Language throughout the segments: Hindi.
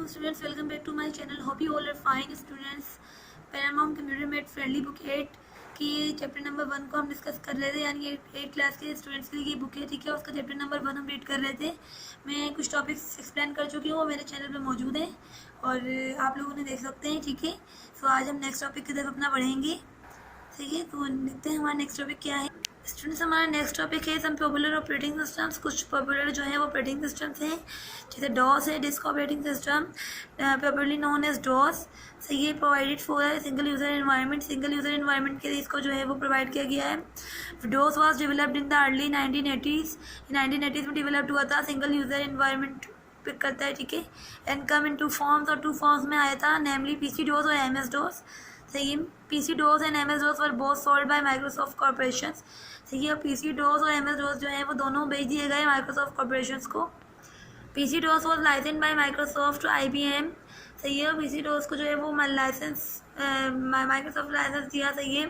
Hello students, welcome back to my channel. Hope you all are fine students. Paramount computer made friendly book 8 की चैप्टर नंबर 1 को हम डिस्कस कर रहे थे, यानी 8 क्लास के स्टूडेंट्स के लिए ये बुक है, ठीक है। उसका चैप्टर नंबर 1 हम रीड कर रहे थे। मैं कुछ टॉपिक्स एक्सप्लेन कर चुकी हूँ, वो मेरे चैनल पे मौजूद हैं और आप लोगों ने देख सकते हैं, ठीक है। सो आज हम नेक्स्ट टॉपिक की तरफ अपना बढ़ेंगे, ठीक है। तो देखते हैं हमारा नेक्स्ट टॉपिक क्या है स्टूडेंट्स। हमारा नेक्स्ट टॉपिक है सम पॉपुलर ऑपरेटिंग सिस्टम्स। कुछ पॉपुलर जो है वो ऑपरेटिंग सिस्टम्स हैं, जैसे डॉस है, disk operating system, popularly known as DOS. So ये provided for single user environment. Single user environment के लिए इसको जो है वो प्रोवाइड किया गया है। DOS was developed in the early 1980s। 1980s में डेवलप्ड हुआ था, सिंगल यूज़र एनवायरनमेंट पिक करता है, ठीक है। एंड कम इन 2 फॉर्म्स, और 2 फॉर्म्स में आया था, नेमली पीसी डॉस और एमएस डॉस। सही, PC DOS and MS DOS were both sold by Microsoft corporation. सही है, पीसी डॉस और एमएस डॉस जो है वो दोनों बेच दिए गए माइक्रोसॉफ्ट कॉर्पोरेशन को। PC DOS was license by Microsoft to IBM। सही है, पीसी डॉस को जो है वो लाइसेंस माइक्रोसॉफ्ट लाइसेंस दिया, सही है।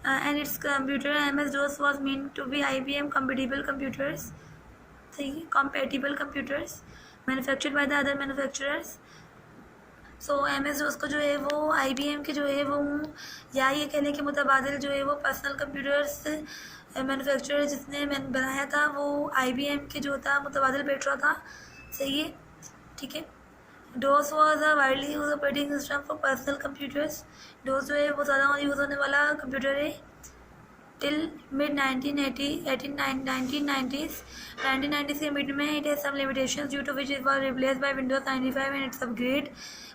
And its computer MS DOS was mean to be IBM compatible computers। सही है, compatible computers manufactured by the other manufacturers। So MS DOS को जो है वो IBM के जो है वो, या ये कहने के मुताबिक जो है वो पर्सनल कंप्यूटर्स मैन्युफैक्चरर जिसने बनाया था वो IBM के जो था मुतबादिल बैठ रहा था, सही है, ठीक है। DOS was a widely use operating system for personal computers. DOS जो है वो ज़्यादा यूज़ होने वाला कंप्यूटर है टिल मिड 1990s। 1990s के मिड में it has some limitations due to which it was replaced by Windows 95 and its upgrade.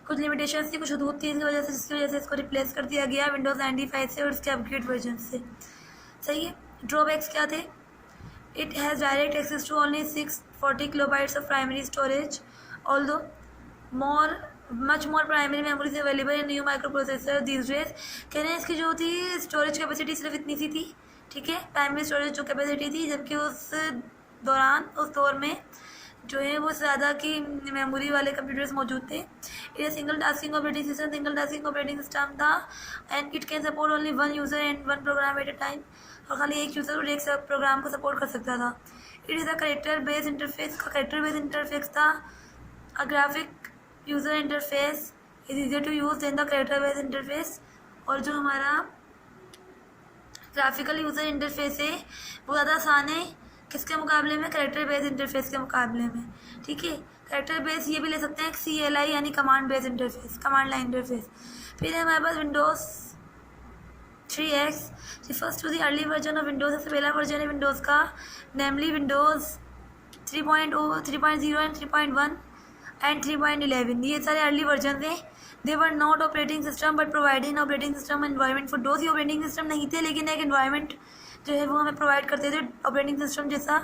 कुछ लिमिटेशंस थी, कुछ हदूद थी, जिसकी वजह से इसको रिप्लेस कर दिया गया विंडोज 95 से और इसके अपग्रेड वर्जन से, सही है। ड्रॉबैक्स क्या थे? It has direct access to only 640 kilobytes of primary storage, although much more primary memory is available in new microprocessor these days. कह रहे हैं इसकी जो थी स्टोरेज कैपेसिटी सिर्फ इतनी सी थी, ठीक है, प्राइमरी स्टोरेज जो कैपेसिटी थी, जबकि उस दौर में जो है वो ज़्यादा की मेमोरी वाले कंप्यूटर्स मौजूद थे। ये सिंगल टास्किंग ऑपरेटिंग सिस्टम था and it can support only 1 user and 1 program at a time, और खाली एक यूज़र और एक प्रोग्राम को सपोर्ट कर सकता था। It is a character based interface का करेक्टर बेस्ड इंटरफेस था। A graphic user interface is easier to use than the character based interface. और जो हमारा ग्राफिकल यूज़र इंटरफेस है वो ज़्यादा आसान है किसके मुकाबले में? करेक्टर बेस्ड इंटरफेस के मुकाबले में, ठीक है। करेक्टर बेस ये भी ले सकते हैं CLI यानी command based interface, command line interface. फिर है हमारे पास Windows 3X, refers to the early version of Windows. सबसे पहला वर्जन है विंडोज़ का, नेमली विंडोज़ 3.0, 3.0 एंड 3.1 एंड 3.11। ये सारे अर्ली वर्जन थे। They were not operating system but providing operating system environment for DOS. ये ऑपरेटिंग सिस्टम नहीं थे, लेकिन एक एनवायरनमेंट जो है वो हमें प्रोवाइड करते थे ऑपरेटिंग सिस्टम जैसा।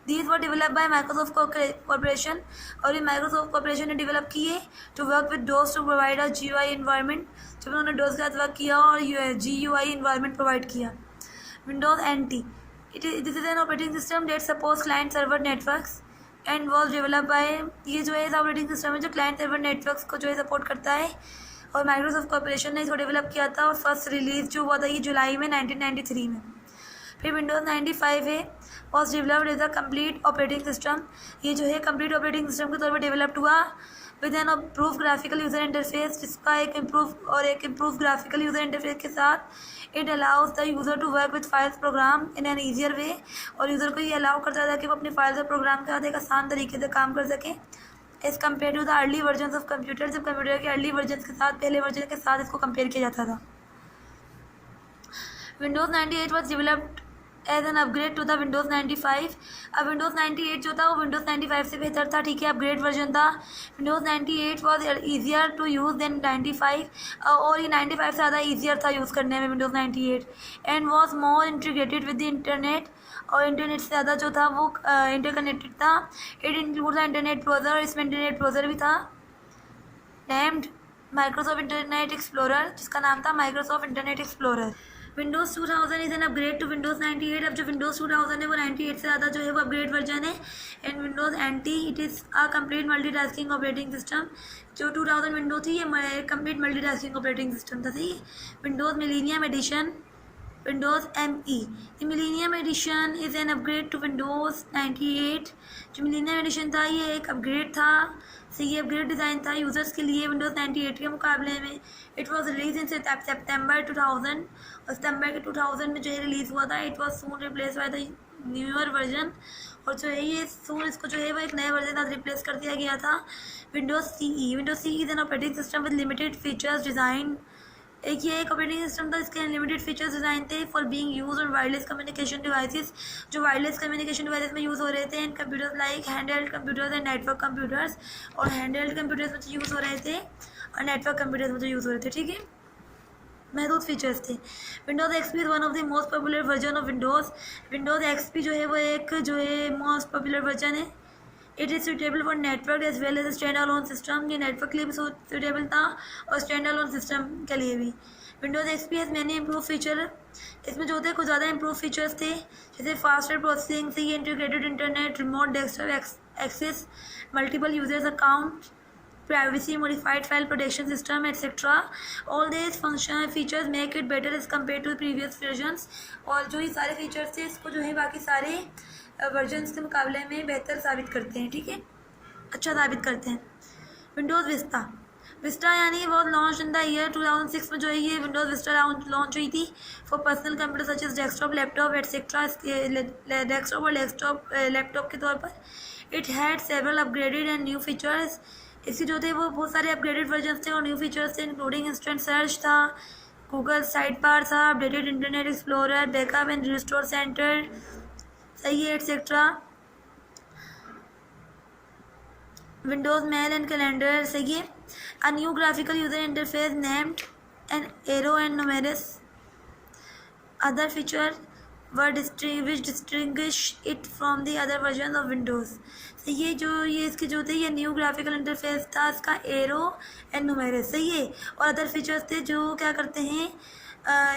These were develop by Microsoft corporation, और ये माइक्रोसॉफ्ट कॉर्पोरेशन ने डेवलप किए to work with DOS to provide a GUI environment. जब उन्होंने डोज के साथ वर्क किया और GUI इन्वायरमेंट प्रोवाइड किया। Windows NT, this is an operating system that supports client server networks and was develop by, ये जो है ऑपरेटिंग सिस्टम है जो क्लाइंट सर्वर नेटवर्क्स को जो है सपोर्ट करता है, और माइक्रोसॉफ्ट कॉर्पोरेशन ने इसको डेवलप किया था, और फर्स्ट रिलीज जो हुआ था ये जुलाई में 1993 में। फिर विंडोज़ 95 है, was developed as a complete operating system. ये जो है कम्प्लीट ऑपरेटिंग सिस्टम के तौर पर डेवलप्ड हुआ with an improve graphical user interface, जिसका एक इम्प्रूव ग्राफिकल यूज़र इंटरफेस के साथ it allows the user to work with files program in an easier way. और यूज़र को ये अलाउ करता था कि वो अपनी फाइल्स और प्रोग्राम के साथ एक आसान तरीके से काम कर सके as compare to the early version of computer. जब कंप्यूटर के अर्ली वर्जन के साथ, पहले वर्जन के साथ इसको कंपेयर किया जाता था। Windows 98 was developed as an upgrade to the Windows 95। अब विंडोज़ 98 जो था वो विंडोज़ 95 से बेहतर था, ठीक है, अपग्रेड वर्जन था। Windows 98 was easier to use than 95, और ये 95 से ज़्यादा ईजियर था यूज़ करने में Windows 98, and was more integrated with the internet, और इंटरनेट से ज़्यादा जो था वो इंटरकनेक्टेड था। It include the internet browser, इसमें इंटरनेट ब्राउज़र भी था नेम्ड माइक्रोसॉफ्ट इंटरनेट एक्सप्लोरर, जिसका नाम था Microsoft Internet Explorer. Windows 2000 is an upgrade to Windows 98। अब जो विंडोज़ 2000 है वो 98 से ज़्यादा जो है वो अपग्रेड वर्जन है। And Windows NT it is a complete multitasking operating system. जो 2000 विंडो थी ये कम्प्लीट मल्टीटास्किंग ऑपरेटिंग सिस्टम था, सही। Windows Millennium Edition Windows ME। The Millennium Edition is an upgrade to Windows 98। जो मिलीनियम एडिशन था ये एक अपग्रेड था, सही ये अपग्रेड डिज़ाइन था यूज़र्स के लिए विंडोज़ 98 के मुकाबले में। इट वॉज रिलीज इन सितंबर 2000 और सितंबर के 2000 में जो है रिलीज़ हुआ था। It was soon replace by the newer version, और जो है ये सून इसको जो है वो एक नए वर्जन का रिप्लेस कर दिया गया था। Windows CE। Windows CE is an operating system with limited features design. एक ऑपरेटिंग सिस्टम था, इसके अनलिमिटेड फीचर्स डिज़ाइन थे for being use on wireless communication devices, जो वायरलेस कम्युनिकेशन डिवाइसेस में यूज़ हो रहे थे, and computers like handheld computers and network computers. और हैंडहेल्ड कंप्यूटर्स में जो यूज़ हो रहे थे और नेटवर्क कंप्यूटर्स में जो यूज़ हो रहे थे, ठीक है, महदूद फीचर्स थे। Windows XP is one of the most popular version of Windows. Windows XP जो है वो एक जो है मोस्ट पॉपुलर वर्जन है। It is suitable for network as well as stand alone system. ये नेटवर्क के लिए भी सुटेबल था और स्टैंड अलोन सिस्टम के लिए भी। Windows XP has many improve feature. इसमें जो थे कुछ ज़्यादा इम्प्रूव फीचर्स थे, जैसे फास्टर प्रोसेसिंग से ये integrated internet, remote desktop access, multiple users account, privacy, modified file protection system, etc. All these function features make it better as compared to previous versions। और जो ये सारे फीचर्स थे इसको जो है बाकी सारे वर्जन्स के मुकाबले में बेहतर साबित करते हैं, ठीक है, अच्छा साबित करते हैं। Windows Vista. विस्टा यानी वो लॉन्च इन द ईयर 2006 में जो है ये विंडोज़ विस्टा लॉन्च हुई थी for personal computer such as desktop, laptop etcetera. Desktop और लैपटॉप के तौर पर it had several upgraded and new features. इसके जो थे वो बहुत सारे अपग्रेडेड वर्जन थे और न्यू फीचर्स थे, इंक्लूडिंग इंस्टेंट सर्च था, गूगल साइड बार था, updated Internet Explorer, backup and restore centre, सही है, etcetera. Windows mail and calendar, सही है। A new graphical user interface named an Aero and numerous other feature which distinguish it from the other versions of Windows। तो ये इसके जो थे ये न्यू ग्राफिकल इंटरफेस था, इसका एरो एंड नुमेरस, सही है। और अदर फीचर्स थे जो क्या करते हैं,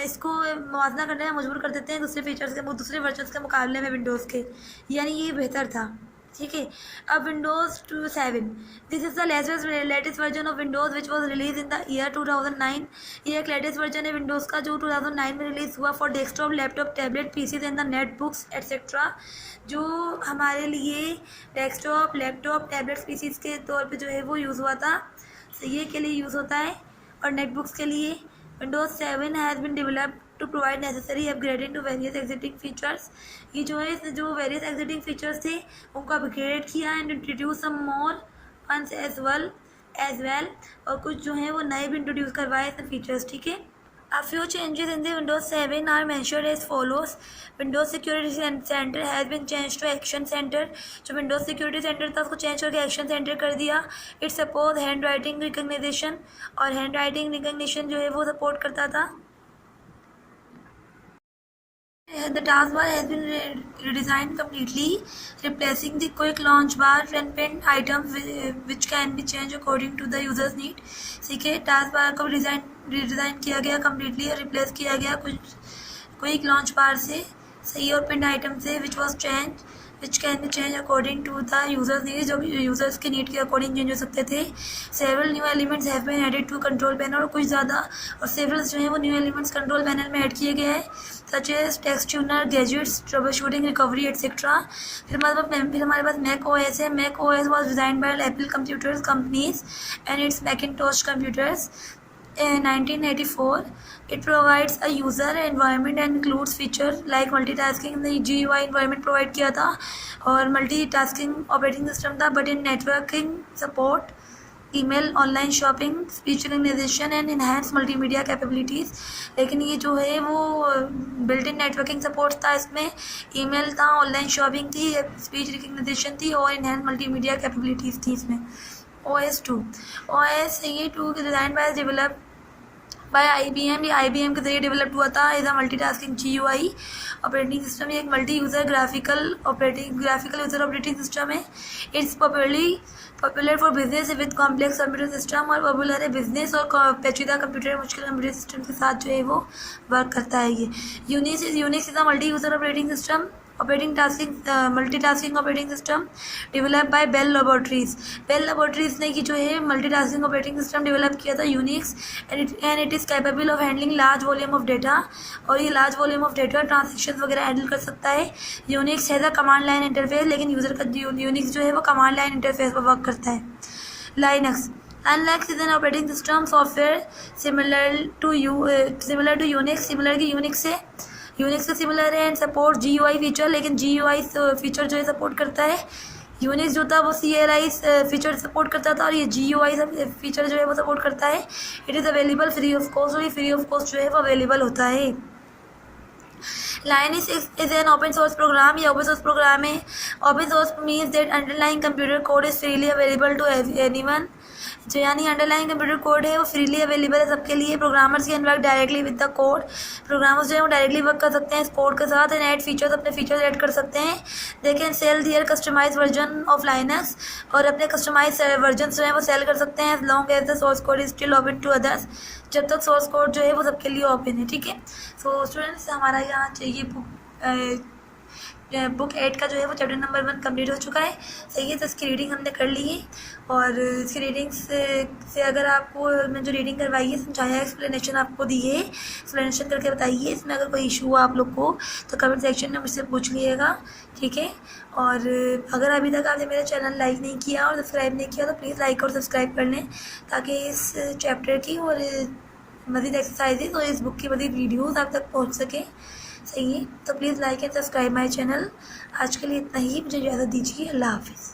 इसको मुवाजना करने में मजबूर कर देते हैं दूसरे फीचर्स के, दूसरे वर्जन्स के मुकाबले में विंडोज़ के, यानी ये बेहतर था, ठीक है। अब Windows 7, this is the latest version of Windows which was release in the year 2009। ये एक लेटेस्ट वर्जन है विंडोज़ का जो 2009 में रिलीज़ हुआ for desktop, laptop, tablet, PCs and the netbooks etcetera. जो हमारे लिए डेस्कटॉप, लैपटॉप, टैबलेट्स, पीसीज के तौर पे जो है वो यूज़ हुआ था, तो ये के लिए यूज़ होता है, और नेट बुक्स के लिए। Windows 7 has been developed to provide necessary upgrading to various existing features. ये जो है जो वेरियस एग्जिस्टिंग फीचर्स थे उनको अपग्रेड किया एंड इंट्रोड्यूस सम मोर फंस एज वेल, और कुछ जो है वो नए भी इंट्रोड्यूस करवाए इसमें फीचर्स, ठीक है। A few changes in the Windows 7 are mentioned as follows। Windows Security Center has been changed to Action Center। जो Windows Security Center था उसको चेंज करके Action Center कर दिया। It support hand writing recognition, और hand writing recognition जो है वो सपोर्ट करता था। The taskbar has been redesigned completely, replacing the quick launch bar and pinned items which can be changed according to the user's need। ठीक है, टास्क बार को रिडिज़ाइन किया गया कम्प्लीटली और रिप्लेस किया गया कुछ क्विक लॉन्च बार से, सही, और पिन आइटम से which can be change according to the users need, जो यूजर्स के नीड के अकॉर्डिंग चेंज हो सकते थे। Several new elements have been added to control panel, और कुछ ज़्यादा और सेवरल जो है वो न्यू एलिमेंट्स कंट्रोल पैनल में ऐड किए गए हैं, such as text tuner, gadgets, troubleshooting, recovery etcetera. फिर हमारे पास मैक OS है। Mac OS was design by Apple computers companies and it's Macintosh computers in 1984। It provides a user environment and includes feature like multitasking। the GUI environment provide किया था और multitasking operating system था, but in networking support, email, online shopping, speech recognition and enhanced multimedia capabilities। लेकिन ये जो है वो built in networking support था, इसमें email था, online shopping थी, speech recognition थी और enhanced multimedia capabilities थी इसमें। OS 2 ये 2 design by develop by IBM। ये IBM के जरिए डेवलप हुआ था। Is a multitasking GUI operating system. ये एक multi user graphical user operating system है। It's popular for business with complex computer system, और पॉपुलर है बिजनेस और पेचीदा कंप्यूटर, मुश्किल कंप्यूटर सिस्टम के साथ जो है वो वर्क करता है। ये Unix is a multi user operating system multitasking operating system develop by Bell Laboratories. Bell Laboratories ने कि जो है मल्टीटास्किंग ऑपरेटिंग सिस्टम डेवलप किया था Unix, and it is capable of handling large volume of data, और ये large volume of data transaction वगैरह हैंडल कर सकता है। यूनिक्स है द कमांड लाइन इंटरफेस, लेकिन यूज़र का यूनिक्स जो है वो कमांड लाइन इंटरफेस पर वर्क करता है। Linux is an operating system software similar to Unix, similar की यूनिक्स से, यूनिक्स के सिमिलर है, एंड सपोर्ट GUI फीचर, लेकिन GUI फीचर जो है सपोर्ट करता है। यूनिक्स जो था वो CLI फीचर सपोर्ट करता था, और ये GUI फीचर जो है वो सपोर्ट करता है। It is available free of cost, और ये फ्री ऑफ कॉस्ट जो है वो अवेलेबल होता है। Linux is an open source program, ये open source प्रोग्राम है। open source means that underlying computer code is freely available to anyone, जो यानी अंडरलाइन कंप्यूटर कोड है वो फ्रीली अवेलेबल है सबके लिए। Programmers can work directly with the code, programmers जो है वो डायरेक्टली वर्क कर सकते हैं इस कोड के साथ, एंड ऐड फीचर्स, अपने फीचर्स ऐड कर सकते हैं। They can sell their customize version of Linux, और अपने कस्टमाइज वर्जन जो है वो सेल कर सकते हैं as long as the source code is still open to others, जब तक सोर्स कोड जो है वो सबके लिए ओपन है। ठीक है, सो स्टूडेंट्स हमारा यहाँ चाहिए बुक 8 का जो है वो चैप्टर नंबर 1 कंप्लीट हो चुका है। सही है, तो इसकी रीडिंग हमने कर ली है, और इसकी रीडिंग से अगर आपको मैं जो रीडिंग करवाई है, समझाया, एक्सप्लेनेशन आपको दी है, एक्सप्लेनेशन करके बताइए। इसमें अगर कोई इशू हो आप लोग को तो कमेंट सेक्शन में मुझसे पूछ लीजिएगा। ठीक है, और अगर अभी तक आपने मेरा चैनल लाइक नहीं किया और सब्सक्राइब नहीं किया तो प्लीज़ लाइक और सब्सक्राइब कर लें, ताकि इस चैप्टर की और मज़ीद एक्सरसाइजेज और इस बुक की मज़ीद वीडियोज़ आप तक पहुँच सकें। सही है, तो please like and subscribe my channel. आज के लिए इतना ही, मुझे इजाज़त दीजिए। अल्लाह हाफिज़।